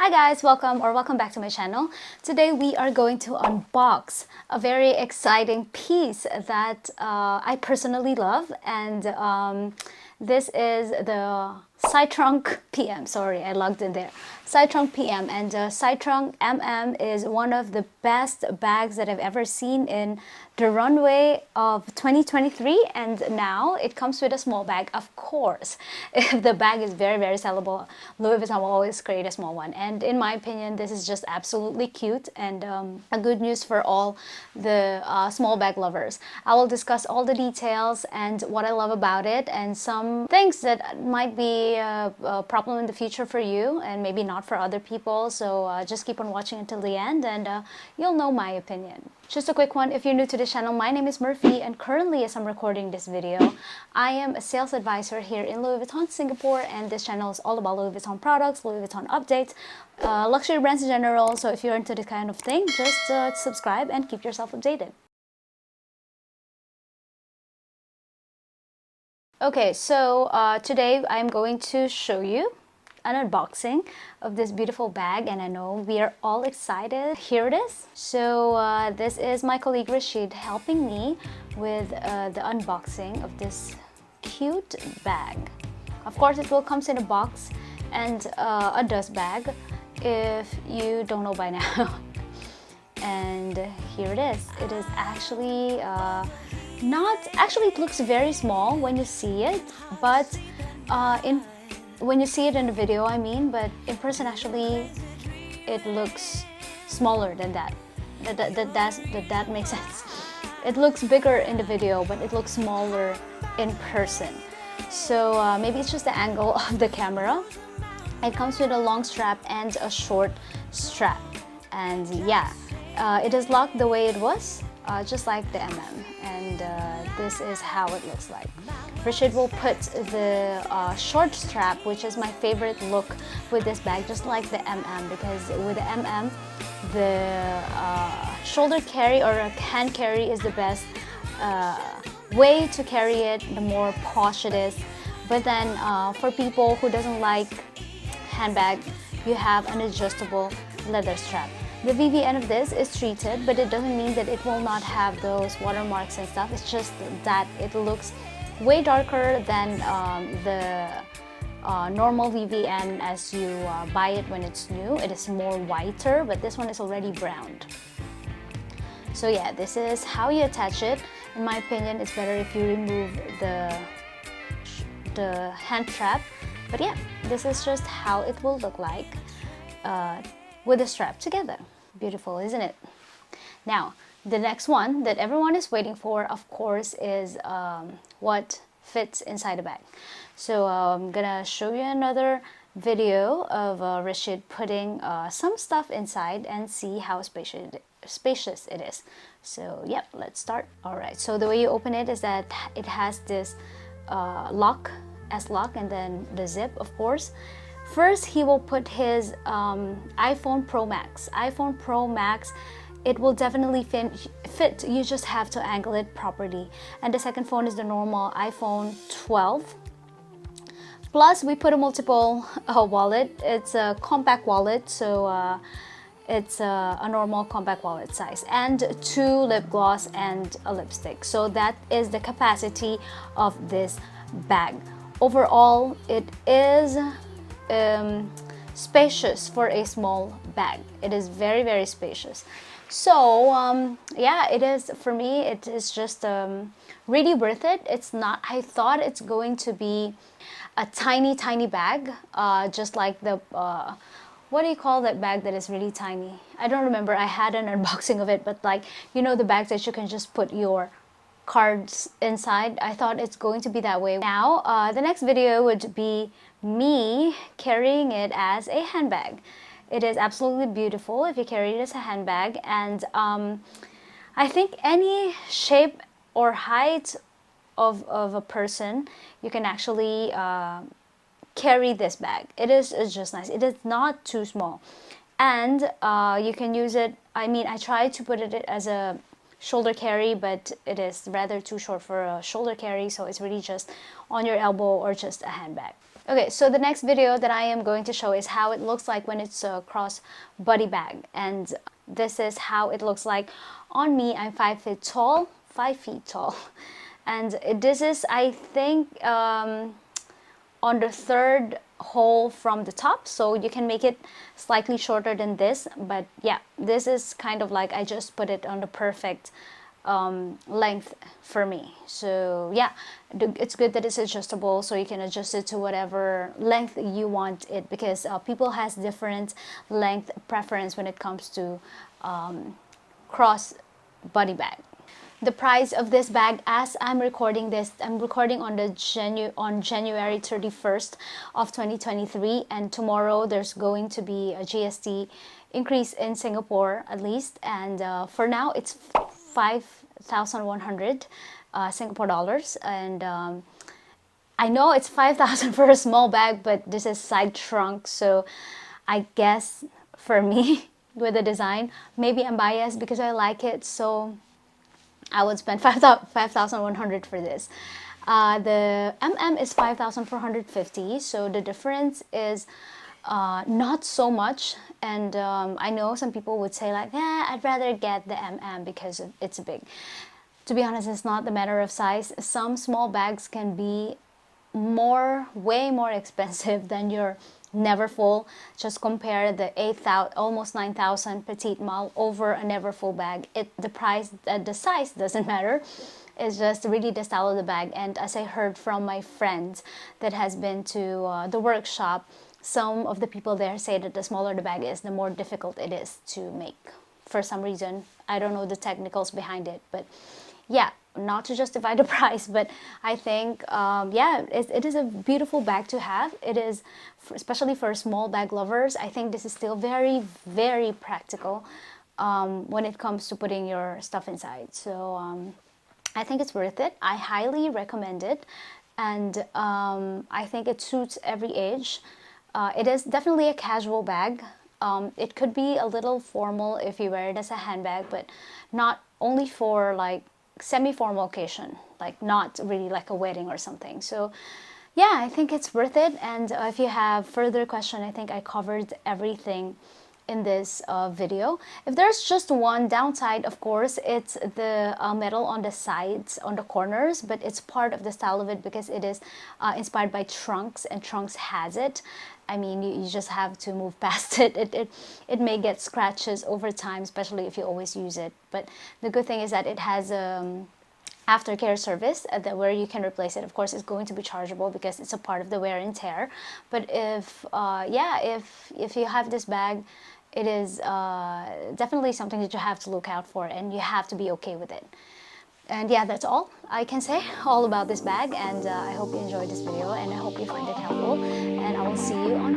Hi guys, welcome back to my channel. Today we are going to unbox a very exciting piece that I personally love, and this is the side trunk PM. Sorry, I logged in there. Side trunk PM, and side trunk MM is one of the best bags that I've ever seen in the runway of 2023, and now it comes with a small bag. Of course, if the bag is very sellable, Louis Vuitton will always create a small one, and in my opinion this is just absolutely cute and a good news for all the small bag lovers. I will discuss all the details and what I love about it, and some things that might be a problem in the future for you and maybe not for other people. So just keep on watching until the end, and you'll know my opinion. Just a quick one, if you're new to the channel, my name is Murphy, and currently as I'm recording this video, I am a sales advisor here in Louis Vuitton, Singapore, and this channel is all about Louis Vuitton products, Louis Vuitton updates, luxury brands in general. So if you're into this kind of thing, just subscribe and keep yourself updated. Okay, so today I'm going to show you an unboxing of this beautiful bag, and I know we are all excited. Here it is. So this is my colleague Rashid helping me with the unboxing of this cute bag. Of course, it will come in a box and a dust bag if you don't know by now. And here it is. It is actually it looks very small when you see it, but when you see it in the video, I mean, but in person actually it looks smaller than that. That makes sense. It looks bigger in the video, but it looks smaller in person. So maybe it's just the angle of the camera. It comes with a long strap and a short strap, and yeah, it is locked the way it was, just like the MM, and this is how it looks like. Rashid will put the short strap, which is my favorite look with this bag, just like the MM, because with the MM, the shoulder carry or a hand carry is the best way to carry it, the more posh it is. But then for people who doesn't like handbag, you have an adjustable leather strap. The VV end of this is treated, but it doesn't mean that it will not have those watermarks and stuff. It's just that it looks way darker than the normal VVN as you buy it when it's new. It is more whiter, but this one is already browned. So yeah, this is how you attach it. In my opinion, it's better if you remove the hand strap. But yeah, this is just how it will look like with the strap together. Beautiful, isn't it? Now, the next one that everyone is waiting for, of course, is what fits inside the bag. So I'm gonna show you another video of Rashid putting some stuff inside and see how spacious it is. So yeah, let's start. All right, so the way you open it is that it has this lock, S-lock, and then the zip, of course. First, he will put his iPhone Pro Max. iPhone Pro Max, it will definitely fit. You just have to angle it properly. And the second phone is the normal iPhone 12. Plus, we put a multiple wallet. It's a compact wallet, so it's a normal compact wallet size. And 2 lip gloss and a lipstick. So that is the capacity of this bag. Overall, it is spacious for a small bag. It is very spacious. So yeah, it is, for me, it is just really worth it. It's not, I thought it's going to be a tiny bag, just like the what do you call that bag that is really tiny? I don't remember. I had an unboxing of it, but like, you know, the bags that you can just put your cards inside. I thought it's going to be that way. Now the next video would be me carrying it as a handbag. It is absolutely beautiful if you carry it as a handbag, and I think any shape or height of a person, you can actually carry this bag. It's just nice. It is not too small, and you can use it. I mean, I tried to put it as a shoulder carry, but it is rather too short for a shoulder carry, so it's really just on your elbow or just a handbag. Okay, so the next video that I am going to show is how it looks like when it's a cross body bag, and this is how it looks like on me. I'm 5 feet tall, 5 feet tall, and this is, I think, on the third hole from the top, so you can make it slightly shorter than this, but yeah, this is kind of like I just put it on the perfect length for me. So yeah, it's good that it's adjustable, so you can adjust it to whatever length you want it, because people has different length preference when it comes to cross body bag. The price of this bag, as I'm recording this, I'm recording on the January 31st of 2023, and tomorrow there's going to be a GST increase in Singapore at least, and for now it's 5,100 Singapore dollars, and I know it's 5,000 for a small bag, but this is side trunk, so I guess for me with the design, maybe I'm biased because I like it, so I would spend 5,100 for this. The is 5,450, so the difference is not so much. And I know some people would say like, yeah, I'd rather get the because it's big. To be honest, it's not the matter of size. Some small bags can be way more expensive than your never full. Just compare the 8,000, almost 9,000 petite mal over a never full bag. The price, the size doesn't matter. It's just really the style of the bag. And as I heard from my friends that has been to the workshop, some of the people there say that the smaller the bag is, the more difficult it is to make. For some reason, I don't know the technicals behind it, but yeah, not to justify the price, but I think, yeah, it is a beautiful bag to have. It is, especially for small bag lovers, I think this is still very, very practical when it comes to putting your stuff inside. So I think it's worth it. I highly recommend it, and I think it suits every age. It is definitely a casual bag. It could be a little formal if you wear it as a handbag, but not only for like semi-formal occasion, like not really like a wedding or something. So yeah, I think it's worth it. And if you have further question, I think I covered everything in this video. If there's just one downside, of course, it's the metal on the sides, on the corners, but it's part of the style of it because it is inspired by trunks, and trunks has it. I mean, you just have to move past it. It may get scratches over time, especially if you always use it. But the good thing is that it has aftercare service where you can replace it. Of course, it's going to be chargeable because it's a part of the wear and tear. But if yeah, if you have this bag, it is definitely something that you have to look out for, and you have to be okay with it. And yeah, that's all I can say all about this bag, and I hope you enjoyed this video, and I hope you find it helpful, and I will see you on